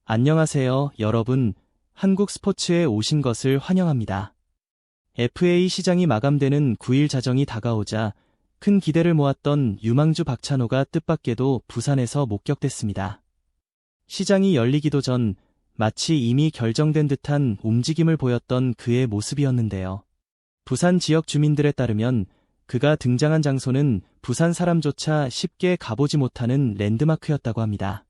안녕하세요, 여러분. 한국 스포츠에 오신 것을 환영합니다. FA 시장이 마감되는 9일 자정이 다가오자 큰 기대를 모았던 유망주 박찬호가 뜻밖에도 부산에서 목격됐습니다. 시장이 열리기도 전 마치 이미 결정된 듯한 움직임을 보였던 그의 모습이었는데요. 부산 지역 주민들에 따르면 그가 등장한 장소는 부산 사람조차 쉽게 가보지 못하는 랜드마크였다고 합니다.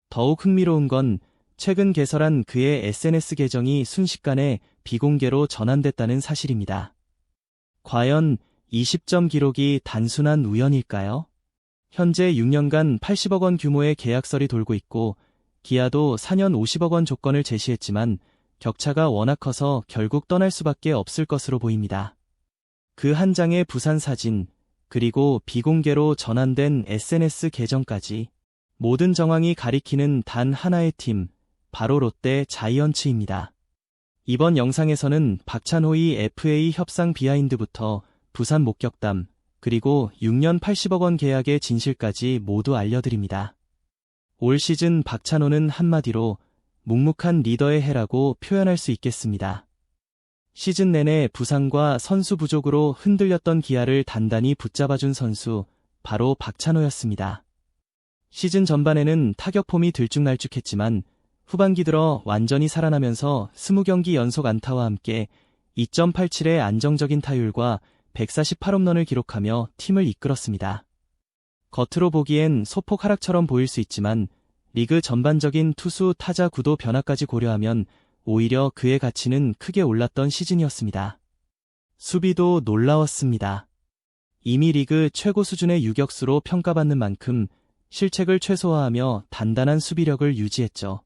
더욱 흥미로운 건 최근 개설한 그의 SNS 계정이 순식간에 비공개로 전환됐다는 사실입니다. 과연 이 10점 기록이 단순한 우연일까요? 현재 6년간 80억 원 규모의 계약설이 돌고 있고 기아도 4년 50억 원 조건을 제시했지만 격차가 워낙 커서 결국 떠날 수밖에 없을 것으로 보입니다. 그 한 장의 부산 사진, 그리고 비공개로 전환된 SNS 계정까지 모든 정황이 가리키는 단 하나의 팀, 바로 롯데 자이언츠입니다. 이번 영상에서는 박찬호의 FA 협상 비하인드부터 부산 목격담, 그리고 6년 80억 원 계약의 진실까지 모두 알려드립니다. 올 시즌 박찬호는 한마디로 묵묵한 리더의 해라고 표현할 수 있겠습니다. 시즌 내내 부상과 선수 부족으로 흔들렸던 기아를 단단히 붙잡아준 선수, 바로 박찬호였습니다. 시즌 전반에는 타격폼이 들쭉날쭉했지만 후반기 들어 완전히 살아나면서 20경기 연속 안타와 함께 2.87의 안정적인 타율과 148홈런을 기록하며 팀을 이끌었습니다. 겉으로 보기엔 소폭 하락처럼 보일 수 있지만 리그 전반적인 투수 타자 구도 변화까지 고려하면 오히려 그의 가치는 크게 올랐던 시즌이었습니다. 수비도 놀라웠습니다. 이미 리그 최고 수준의 유격수로 평가받는 만큼 실책을 최소화하며 단단한 수비력을 유지했죠.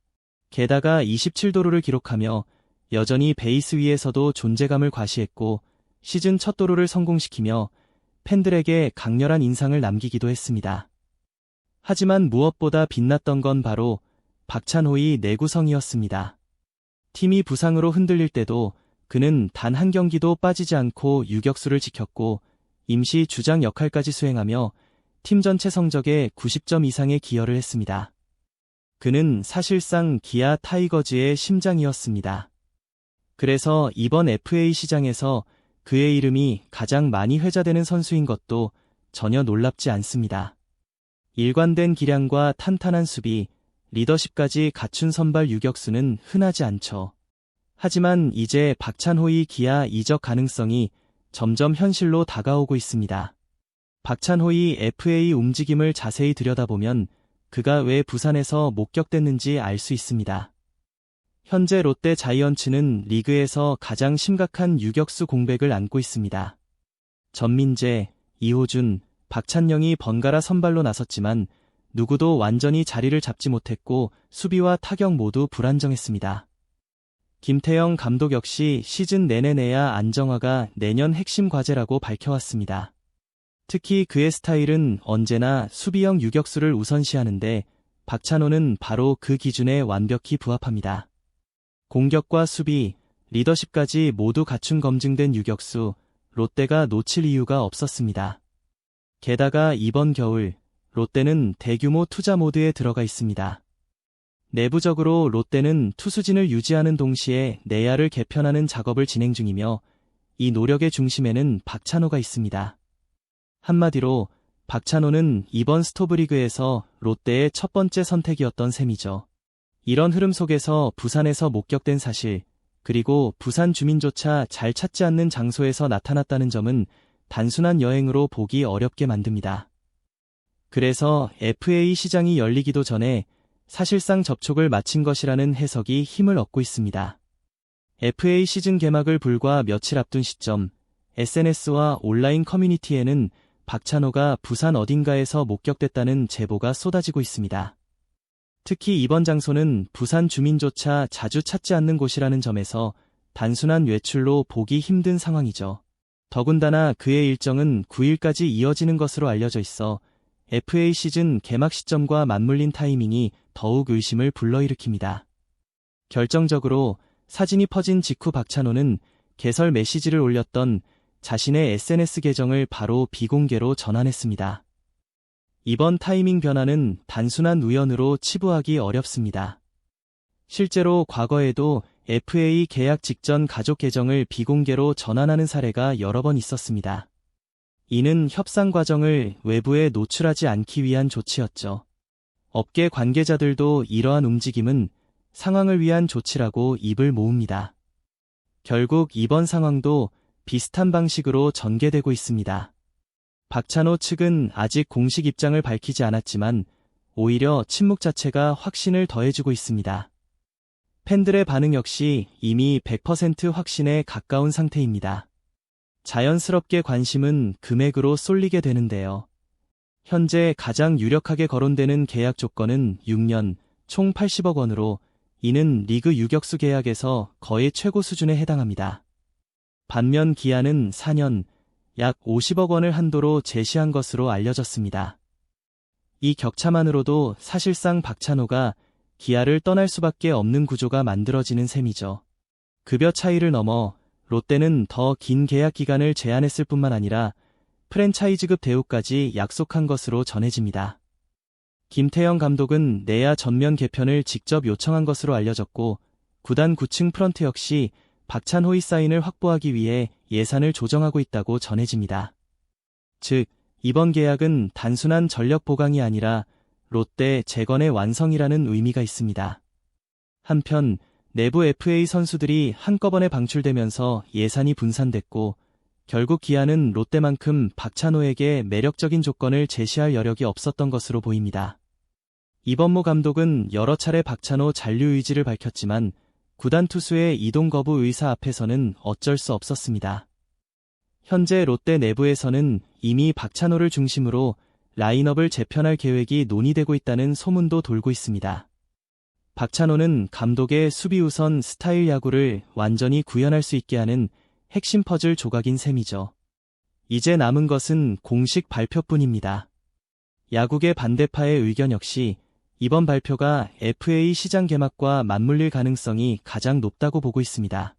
게다가 27도루를 기록하며 여전히 베이스 위에서도 존재감을 과시했고 시즌 첫 도루를 성공시키며 팬들에게 강렬한 인상을 남기기도 했습니다. 하지만 무엇보다 빛났던 건 바로 박찬호의 내구성이었습니다. 팀이 부상으로 흔들릴 때도 그는 단 한 경기도 빠지지 않고 유격수를 지켰고 임시 주장 역할까지 수행하며 팀 전체 성적에 90점 이상의 기여를 했습니다. 그는 사실상 기아 타이거즈의 심장이었습니다. 그래서 이번 FA 시장에서 그의 이름이 가장 많이 회자되는 선수인 것도 전혀 놀랍지 않습니다. 일관된 기량과 탄탄한 수비, 리더십까지 갖춘 선발 유격수는 흔하지 않죠. 하지만 이제 박찬호의 기아 이적 가능성이 점점 현실로 다가오고 있습니다. 박찬호의 FA 움직임을 자세히 들여다보면 그가 왜 부산에서 목격됐는지 알 수 있습니다. 현재 롯데 자이언츠는 리그에서 가장 심각한 유격수 공백을 안고 있습니다. 전민재, 이호준, 박찬영이 번갈아 선발로 나섰지만 누구도 완전히 자리를 잡지 못했고 수비와 타격 모두 불안정했습니다. 김태형 감독 역시 시즌 내내 내야 안정화가 내년 핵심 과제라고 밝혀왔습니다. 특히 그의 스타일은 언제나 수비형 유격수를 우선시하는데 박찬호는 바로 그 기준에 완벽히 부합합니다. 공격과 수비, 리더십까지 모두 갖춘 검증된 유격수, 롯데가 놓칠 이유가 없었습니다. 게다가 이번 겨울, 롯데는 대규모 투자 모드에 들어가 있습니다. 내부적으로 롯데는 투수진을 유지하는 동시에 내야를 개편하는 작업을 진행 중이며 이 노력의 중심에는 박찬호가 있습니다. 한마디로 박찬호는 이번 스토브리그에서 롯데의 첫 번째 선택이었던 셈이죠. 이런 흐름 속에서 부산에서 목격된 사실, 그리고 부산 주민조차 잘 찾지 않는 장소에서 나타났다는 점은 단순한 여행으로 보기 어렵게 만듭니다. 그래서 FA 시장이 열리기도 전에 사실상 접촉을 마친 것이라는 해석이 힘을 얻고 있습니다. FA 시즌 개막을 불과 며칠 앞둔 시점, SNS와 온라인 커뮤니티에는 박찬호가 부산 어딘가에서 목격됐다는 제보가 쏟아지고 있습니다. 특히 이번 장소는 부산 주민조차 자주 찾지 않는 곳이라는 점에서 단순한 외출로 보기 힘든 상황이죠. 더군다나 그의 일정은 9일까지 이어지는 것으로 알려져 있어 FA 시즌 개막 시점과 맞물린 타이밍이 더욱 의심을 불러일으킵니다. 결정적으로 사진이 퍼진 직후 박찬호는 개설 메시지를 올렸던 자신의 SNS 계정을 바로 비공개로 전환했습니다. 이번 타이밍 변화는 단순한 우연으로 치부하기 어렵습니다. 실제로 과거에도 FA 계약 직전 가족 계정을 비공개로 전환하는 사례가 여러 번 있었습니다. 이는 협상 과정을 외부에 노출하지 않기 위한 조치였죠. 업계 관계자들도 이러한 움직임은 상황을 위한 조치라고 입을 모읍니다. 결국 이번 상황도 비슷한 방식으로 전개되고 있습니다. 박찬호 측은 아직 공식 입장을 밝히지 않았지만 오히려 침묵 자체가 확신을 더해주고 있습니다. 팬들의 반응 역시 이미 100% 확신에 가까운 상태입니다. 자연스럽게 관심은 금액으로 쏠리게 되는데요. 현재 가장 유력하게 거론되는 계약 조건은 6년, 총 80억 원으로 이는 리그 유격수 계약에서 거의 최고 수준에 해당합니다. 반면 기한은 4년, 약 50억 원을 한도로 제시한 것으로 알려졌습니다. 이 격차만으로도 사실상 박찬호가 기아를 떠날 수밖에 없는 구조가 만들어지는 셈이죠. 급여 차이를 넘어 롯데는 더 긴 계약 기간을 제안했을 뿐만 아니라 프랜차이즈급 대우까지 약속한 것으로 전해집니다. 김태형 감독은 내야 전면 개편을 직접 요청한 것으로 알려졌고 구단 9층 프런트 역시 박찬호의 사인을 확보하기 위해 예산을 조정하고 있다고 전해집니다. 즉, 이번 계약은 단순한 전력 보강이 아니라 롯데 재건의 완성이라는 의미가 있습니다. 한편 내부 FA 선수들이 한꺼번에 방출되면서 예산이 분산됐고 결국 기아는 롯데만큼 박찬호에게 매력적인 조건을 제시할 여력이 없었던 것으로 보입니다. 이범모 감독은 여러 차례 박찬호 잔류 의지를 밝혔지만 구단 투수의 이동 거부 의사 앞에서는 어쩔 수 없었습니다. 현재 롯데 내부에서는 이미 박찬호를 중심으로 라인업을 재편할 계획이 논의되고 있다는 소문도 돌고 있습니다. 박찬호는 감독의 수비 우선 스타일 야구를 완전히 구현할 수 있게 하는 핵심 퍼즐 조각인 셈이죠. 이제 남은 것은 공식 발표뿐입니다. 야구계 반대파의 의견 역시 이번 발표가 FA 시장 개막과 맞물릴 가능성이 가장 높다고 보고 있습니다.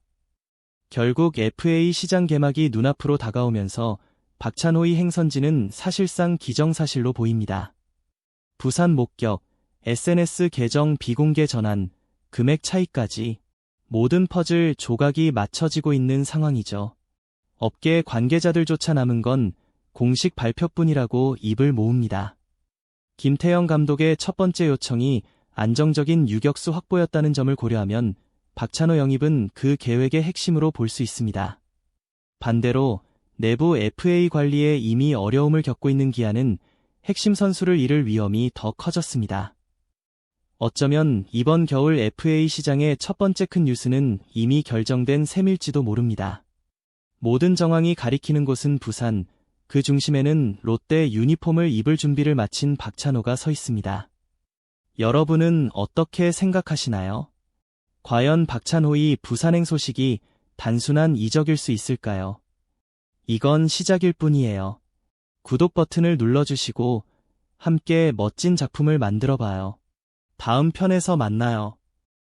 결국 FA 시장 개막이 눈앞으로 다가오면서 박찬호의 행선지는 사실상 기정사실로 보입니다. 부산 목격, SNS 계정 비공개 전환, 금액 차이까지 모든 퍼즐 조각이 맞춰지고 있는 상황이죠. 업계 관계자들조차 남은 건 공식 발표뿐이라고 입을 모읍니다. 김태형 감독의 첫 번째 요청이 안정적인 유격수 확보였다는 점을 고려하면 박찬호 영입은 그 계획의 핵심으로 볼 수 있습니다. 반대로 내부 FA 관리에 이미 어려움을 겪고 있는 기아는 핵심 선수를 잃을 위험이 더 커졌습니다. 어쩌면 이번 겨울 FA 시장의 첫 번째 큰 뉴스는 이미 결정된 셈일지도 모릅니다. 모든 정황이 가리키는 곳은 부산, 그 중심에는 롯데 유니폼을 입을 준비를 마친 박찬호가 서 있습니다. 여러분은 어떻게 생각하시나요? 과연 박찬호의 부산행 소식이 단순한 이적일 수 있을까요? 이건 시작일 뿐이에요. 구독 버튼을 눌러주시고 함께 멋진 작품을 만들어봐요. 다음 편에서 만나요.